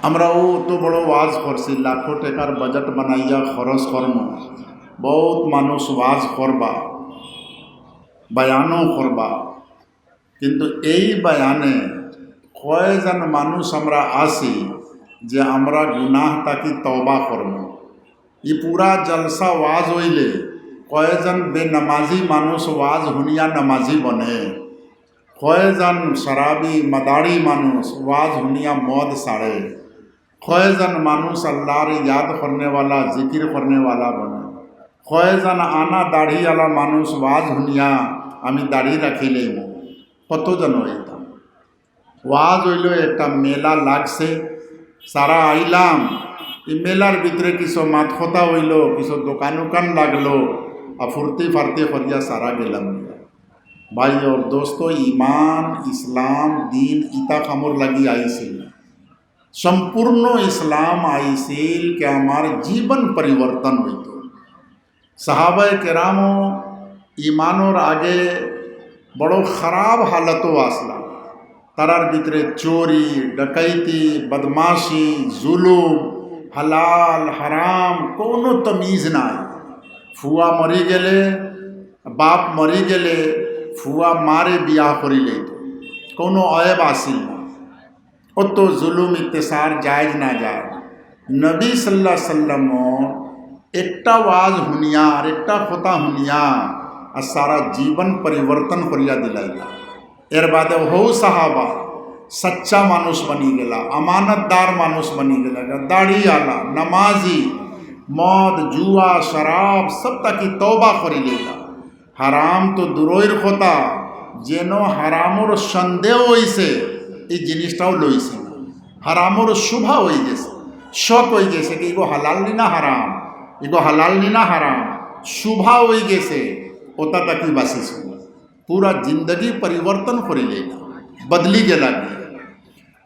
আমরাও তো বড় ওয়াজ করছি, লাখো টাকার বাজেট বানাইয়া খরচ কর্ম, বহুত মানুষ ওয়াজ করবা, বয়ানও করবা, কিন্তু এই বয়ানে কয়জন মানুষ আমরা আসি যে আমরা গুনাহ তাকি তওবা করব। ই পুরা জলসা ওয়াজ হইলে কয়জন বেনামাজি মানুষ ওয়াজ হুনিয়া নামাজি বনে, কয়জন শরাবি মদারি মানুষ ওয়াজ হুনিয়া মদ সাড়ে, কয়জন মানুষ আল্লাহর ইয়াদ করনে वाला জিকির করনে वाला বনে, কয়জন আনা দাড়িওয়ালা মানুষ ওয়াজ হুনিয়া আমি দাড়ি রাখিলেই কতজন হইতাম। ওয়াজ হইল একটা মেলা লাগছে, সারা আইলাম, এই মেলার ভিতরে কিছু মাত কথা হইল, কিছু দোকান উকান লাগলো, আর ফুর্তি ফার্তি করিয়া সারা গেলাম। ভাই और दोस्तों, ईमान इस्लाम दीन इता कामर लगी आईसिल, संपूर्ण इस्लाम आईसिल के हमारे जीवन परिवर्तन हईत। साहबा केरामो ईमानोर आगे बड़ो खराब हालतो आसला, तारार भितरे चोरी डकैती बदमाशी जुलूम हलाल हराम कोनो तमीज नाई। फुआ मरी गेले, बाप मरी गेले, फुआ मारे बियाह करिले तो कोनो अयब आसिल ना, ओ तो जुलूम इत्तेसार जायज ना जाए। नबी सल्लल्लाहु अलैहि वसल्लम एकटा वाज हुनिया और एकटा खोता हुनिया और सारा जीवन परिवर्तन करिया दिलाइला। एर बादे हो साहाबा सच्चा मानुष बनी गेला, अमानतदार मानुष बनी गेला, दाढ़ी आला नमाजी, मद जुआ शराब सब ताकि तौबा करी लेला। হারাম তো দূরের কথা, যেন হারামর সন্দেহ হইছে এই জিনিসটাও লইছে, হারামর শুভা হয়ে গেছে, শক হয়ে গেছে কি এগো হালাল নি না হারাম, এগো হালাল নি না হারাম, শুভা হয়ে গেছে, ওটা তাকি বাঁচিছে, পুরা জিন্দগি পরিবর্তন করে লেলা, বদলি গেলা।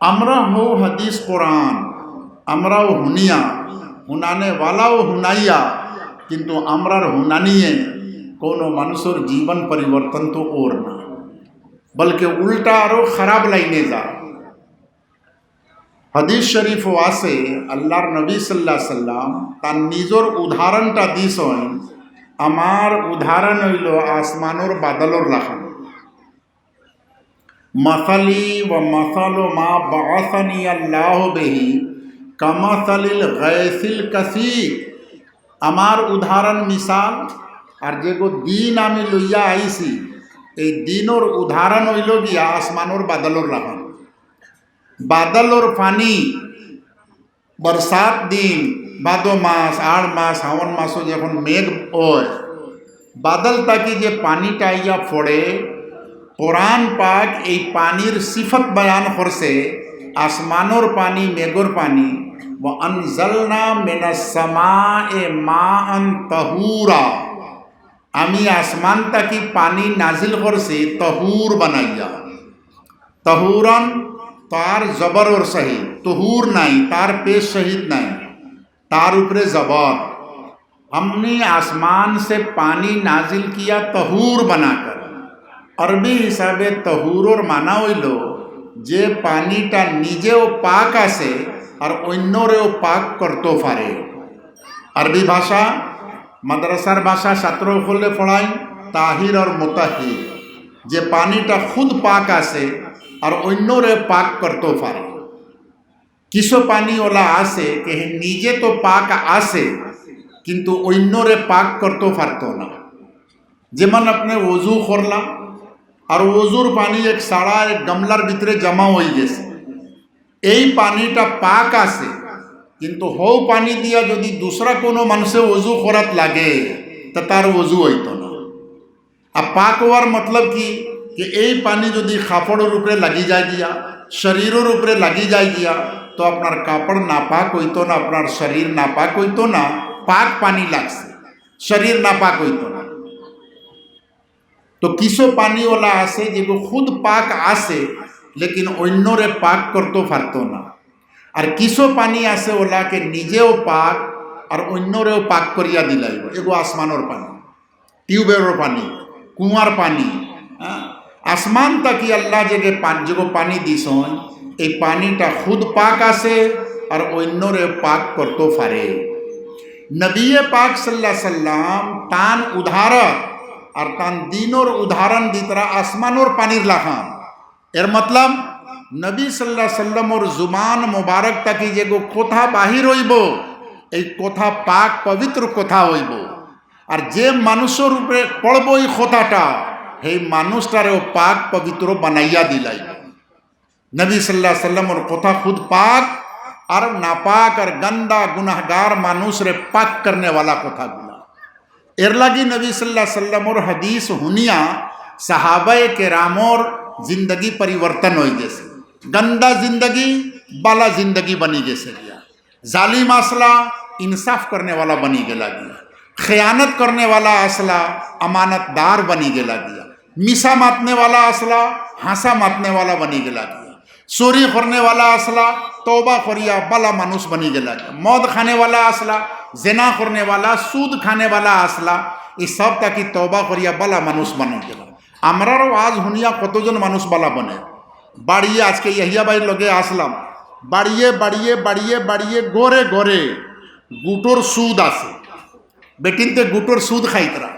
আমরা হো হাদিস কোরআন, আমরাও হুনিয়া, হুনানে ওয়ালাও হুনাইয়া, কিন্তু আমরার হুনানিয়ে कोनो मनुष्यर जीवन परिवर्तन तो और ना, बल्कि उल्टा आरो खराब लाइने जा। हदीस शरीफ वासे अल्लाहर नबी सल्लल्लाहु अलैहि वसल्लम तार निजर उदाहरणटा दिसन, आमार उदाहरण हইল আসমানোর বাদলর লাখান। মাসালি व মাসালু মা বাআসানি আল্লাহ বিহি কামাসালিল গায়সিল কাসীর। আমার উদাহরণ মিসাল আর যেগো দিন আমি লইয়া আইছি, এই দিনর উদাহরণ হইল গিয়া আসমানোর বাদলর লাগান। বাদলর পানি বর্ষার দিন ভাদো মাস আড় মাস শ্রাবণ মাসও যখন মেঘ হয়, বাদল তাকি যে পানিটা আইয়া পড়ে, কোরআন পাক এই পানির সিফত বয়ান করছে, আসমানোর পানি মেঘর পানি। ও আনজালনা মিনাস সামায়ে মাআন তাহুরা, আমি আসমান তাকি পানি নাজিল করছি তহুর বানাইয়া। তহুরন তার জবর ওর সহিত, তহুর নাই তার পেশ সহিত নাই, तार ऊपरे जबर। हमने आसमान से पानी नाजिल किया तहूर बनाकर। अरबी हिसाबे तहूरोर माना हইল যে পানিটা নিজেও পাক আছে আর অন্যরেও পাক করতে পারে। আরবি ভাষা মাদ্রাসার ভাষা ছাত্র হলে পড়াই তাহির আর মুতাহির, যে পানিটা খুদ পাক আছে আর অন্যরে পাক করতে পারে। কিছু পানি ওলা আছে কে নিজে তো পাক আছে কিন্তু অন্যরে পাক করতে পারতো না। যেমন আপনি ওযু করলাম আর ওযুর পানি এক সারা এক গামলার ভিতরে জমা হয়ে গেছে, এই পানিটা পাক আছে, কিন্তু হো পানি দিয়া যদি दूसरा কোনো মানুষে ওযু করাত লাগে তা তার ওযু হইতো না। আর পাক হওয়ার মতলব কি, कि এই পানি যদি কাপড়ের উপরে লাগি যায় গিয়া, শরীরের উপরে লাগি যায় গিয়া, तो আপনার কাপড় নাপাক হইতো না, আপনার শরীর নাপাক হইতো না। পাক পানি লাগছে, শরীর নাপাক হইতো না। তো কিছু পানিওয়ালা আছে যেগুলো খুদ পাক আছে লেকিন অন্যরে পাক করতে পারতো না। আর কিছু পানি আছে ওলাকে নিজেও পাক আর অন্যরেও পাক করিয়া দিলাইব। এগুলো আসমানোর পানি, টিউবের পানি, কুয়ার পানি। আসমান তাকি আল্লাহ যেগুলো পানি দিছেন, এই পানিটা খুদ পাক আছে আর অন্যরে পাক করতে পারে। নবী পাক সাল্লাল্লাহু আলাইহি সাল্লাম তান উদাহরণ আর তান দিনর উদাহরণ দিতরা আসমানোর পানির লাখান। এর মতলব নবী সাল্লাল্লাহু আলাইহি সাল্লামর জুবান মুবারক তাকি যে কথা বাহির হইব এই কথা পাক পবিত্র কথা হইব। আর যে মানুষের উপরে পড়ব এই কথাটা সেই মানুষটারেও পাক পবিত্র বানাইয়া দিলাই। নবী সাল্লাল্লাহু আলাইহি সাল্লামর কথা খুদ পাক और नापाक और गंदा गुनाहगार मानुष रे पाक करने वाला कथा गुला। एर लगी नबी सल्लल्लाहु अलैहि वसल्लम और हदीस हुनिया सहाबाए केरामोर जिंदगी परिवर्तन हो जैसे गंदा जिंदगी बाला जिंदगी बनी जैसे गया। जालिम असला इंसाफ करने वाला बनी गया गया। खयानत करने वाला असला अमानतदार बनी गया गया। मिसा मातने वाला असला हंसा मातने वाला बनी गया गया। चोरी करने वाला असला तौबा करिया बाला मानुष बनी गया। मद खाने वाला असला जेना करने वाला सूद खाने वाला असला ये सब ताकि तौबा करिया बाला मानुष बने गया। आमरारो आज हुनिया कतजन मानुष बाला बने बाड़िए आज के यहिया भाई लगे आसलाम बाड़िए बाड़िए बाड़िए बाड़िए गोरे गोरे गुटोर सूद आसे बेटिनते गुटोर सूद खाइतरा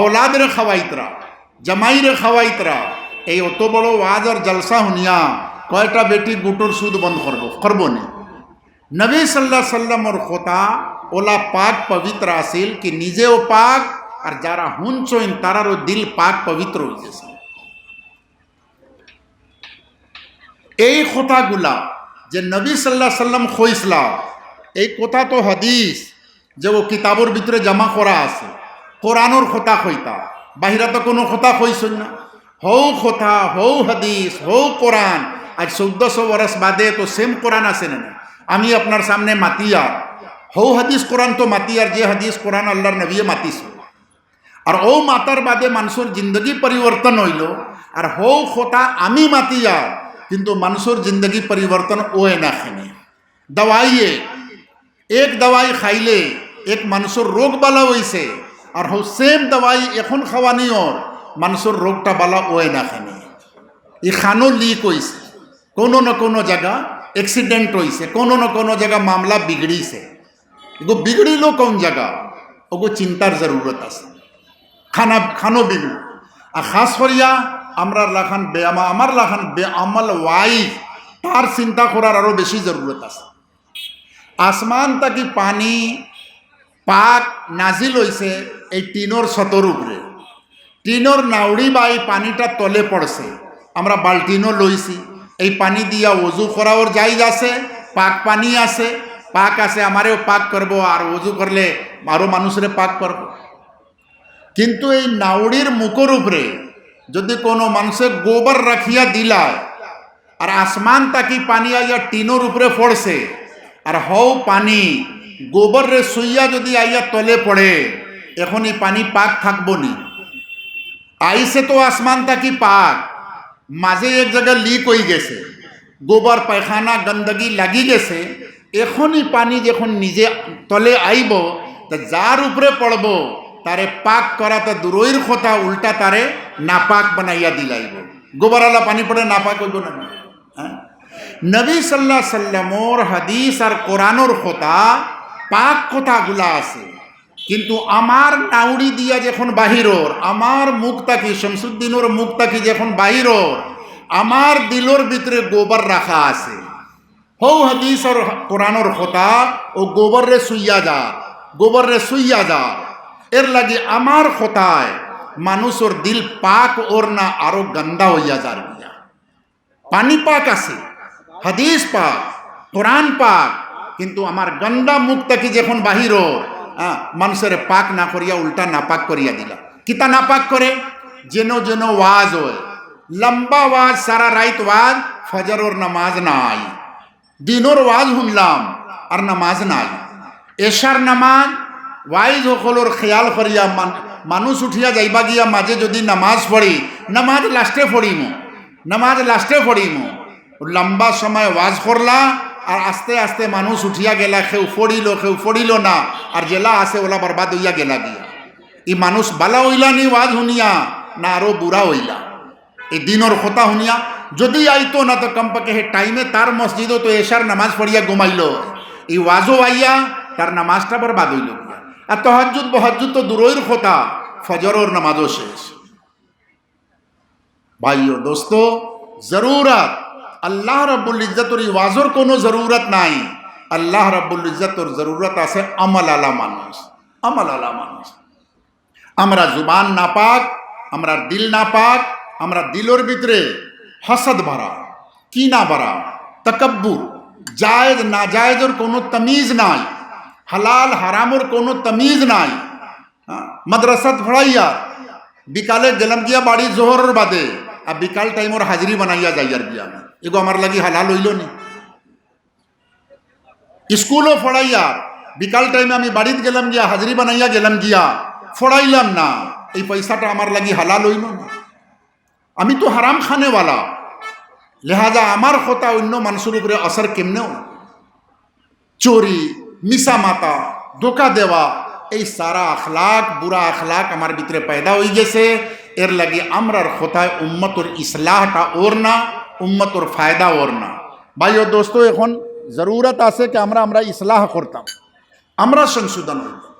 औलाद रे खावाइतरा जमाई रे खावाइतरा এই অত বড় ওয়াজ আর জলসা হুনিয়া কয়টা বেটি গুটোর সুদ বন্ধ করবো নি। নবী সাল্লাল্লাহু আলাইহি সাল্লামর কথা ওলা পাক পবিত্র আসিল কি নিজেও পাক আর যারা হুনছইন তারারও দিল পাক পবিত্র হইতেছে। এই কথাগুলা যে নবী সাল্লাল্লাহু আলাইহি সাল্লাম কইসলা এই কথা তো হাদিস যে ও কিতাবর ভিতরে জমা করা আছে কোরআনের কথা কইতা বাহিরা তো কোনো কথা কইছই না। হৌ কথা হৌ হাদিস হৌ কোরআন आज 1400 वर्ष बादे तो सेम कुरान आसे ना। आमी अपनार सामने मातियार हौ हदीस कुरान तो मातियार जे हदीस कुरान अल्लाहर नबी मातिस और ओ मातार बादे मानुषर जिंदगी परिवर्तन हইল और हौ खोता आमी मातियार किंतु मानुषर जिंदगी परिवर्तन ओए ना खाने दवाई एक दवाई खाइले एक मानुषर रोग बाला হইছে और हौ सेम दवाई এখন খাওয়ানি और मानुषर रोगटा बाला ओए ना खाने ये खानो लीक হইছে कोनो न कोनो जगह एक्सीडेंट होइसे कोनो न कोनो जगह मामला बिगड़ी से एगो बिगड़ी लो कौन जगह ओगो चिंतार जरूरत आसे खाना खानो बिगड़ आ खास करिया आमरार लाखान बेआमा आमार लाखान बेअमल वाइफ तार चिंता करार आरो बेशी जरूरत आसे। आसमान ताकि पानी पाक नाजिल होइसे এই টিনর ছতর উপরে টিনর নাউড়ি বা এই পানিটা তলে পড়ছে আমরা বালতিনও লইছি এই পানি দিয়া ওযু করার জায়েজ আছে পাক পানি আছে পাক আছে আমারেও পাক করব আর ওযু করলে আরো মানুষরে পাক করব। কিন্তু এই নাউড়ির মুখের উপরে যদি কোনো মানুষে গোবর রাখিয়া দিলা আর আসমান তাকি পানি আইয়া টিনোর উপরে পড়ছে আর হও পানি গোবর রে সুইয়া যদি আইয়া তলে পড়ে এখন এই পানি পাক থাকবো নি। আইসে তো আসমান তাকি পাক মাঝে এক জায়গায় লিক হয়ে গেছে গোবর পায়খানা গন্দগি লাগি গেছে এখনই পানি যখন নিজে তলে আইব তা যার উপরে পড়ব তারে পাক করা তো দূরের কথা উল্টা তারে নাপাক বানাইয়া দিলাইব। গোবরওয়ালা পানি পড়ে নাপাক হইব না। হ্যাঁ নবী সাল্লাল্লাহু আলাইহি সাল্লামর হাদিস আর কোরআনের কথা পাক কথাগুলা আছে কিন্তু আমার নাউড়ি দিয়া যখন বাহিরর আমার মুখটা কি শামসুদ্দিনের মুখটা কি যখন বাহিরর আমার দিলর ভিতরে গোবর রাখা আছে হৌ হাদিস আর কোরআনের কথা ও গোবর রে সুইয়া যা এর লাগি আমার কথায় মানুষের দিল পাক ওর না আরো গন্দা হইয়া যার গিয়া। পানি পাক আছে হাদিস পাক কোরআন পাক কিন্তু আমার গন্দা মুখটা কি যখন বাহিরর মানুষের পাক না করিয়া উল্টা নাপাক করিয়া দিলা। কিতা নাপাক করে যেন যেন ওয়াজ হয় লম্বা ওয়াজ সারা রাত ওয়াজ ফজর নামাজ নাই দিনর ওয়াজ শুনলাম আর নামাজ নাই এশার নামাজ ওয়াইজ সকলের খেয়াল করিয়া মানুষ উঠিয়া যাইবা গিয়া মাঝে যদি নামাজ পড়ি নামাজ লাস্টে পড়িম লম্বা সময় ওয়াজ করলা আর আস্তে আস্তে মানুষ উঠিয়া গেলা কেউ পড়িল না আর জেলা আছে ওলা বরবাদ হইয়া গেলা গিয়া। ই মানুষ বালা হইলা নি ওয়াজ শুনিয়া না আরো বুড়া হইলা এই দিনের কথা শুনিয়া যদি আইতো না তো কমপক্ষে হে টাইমে তার মসজিদও তো এশার নামাজ পড়িয়া ঘুমাইল এই ওয়াজও আইয়া তার নামাজটা বরবাদ হইল গিয়া। আর তহাজ্জুদ বহাজ্জুদ তো দূরের কথা, ফজরের নামাজও শেষ। ভাইও দোস্ত, জরুরত আল্লাহ রব্বুল ইজ্জতর এই ওয়াজর কোনো জরুরত নাই। আল্লাহ রব্বুল ইজ্জতর জরুরত আছে আমল আলা মানুষ, আমল আলা মানুষ। আমরা জুবান নাপাক, আমরা দিল নাপাক, আমরা দিলর ভিতরে হাসাদ ভরা, কিনা ভরা, তকব্বুর, জায়েজ না জায়েজের কোনো তমিজ নাই, হালাল হারামর কোনো তমিজ নাই। মাদ্রাসাত পড়াইয়া বিকালে গেলাম গিয়া বাড়ি জোহরের বাদে, আর বিকাল টাইমর হাজিরি বানাইয়া যাইয়ার গিয়া, এগো আমার লাগি হালাল হইল নি? স্কুলও পড়াইয়া বিকাল টাইমে আমি বাড়িতে গেলাম গিয়া, হাজিরি বানাইয়া গেলাম গিয়া, পড়াইলাম না, এই পয়সাটা আমার লাগি হালাল হইল না? আমি তো হারাম খানেওয়ালা, লেহাজা আমার কথা অন্য মানুষের উপরে আসর কেমনেও। চোরি, মিশা মাতা, ধোকা দেওয়া, এই সারা আখলাক, বুড়া আখলাক আমার ভিতরে পয়দা হয়ে গেছে। এর লাগে আমরার কথায় উম্মতর ইসলাহটা ওর না, উম্মতর ফায়দা ওর না। ভাই ও দোস্ত, এখন জরুরত আছে কি আমরা ইসলাহ করতাম, আমরা সংশোধন হইতাম।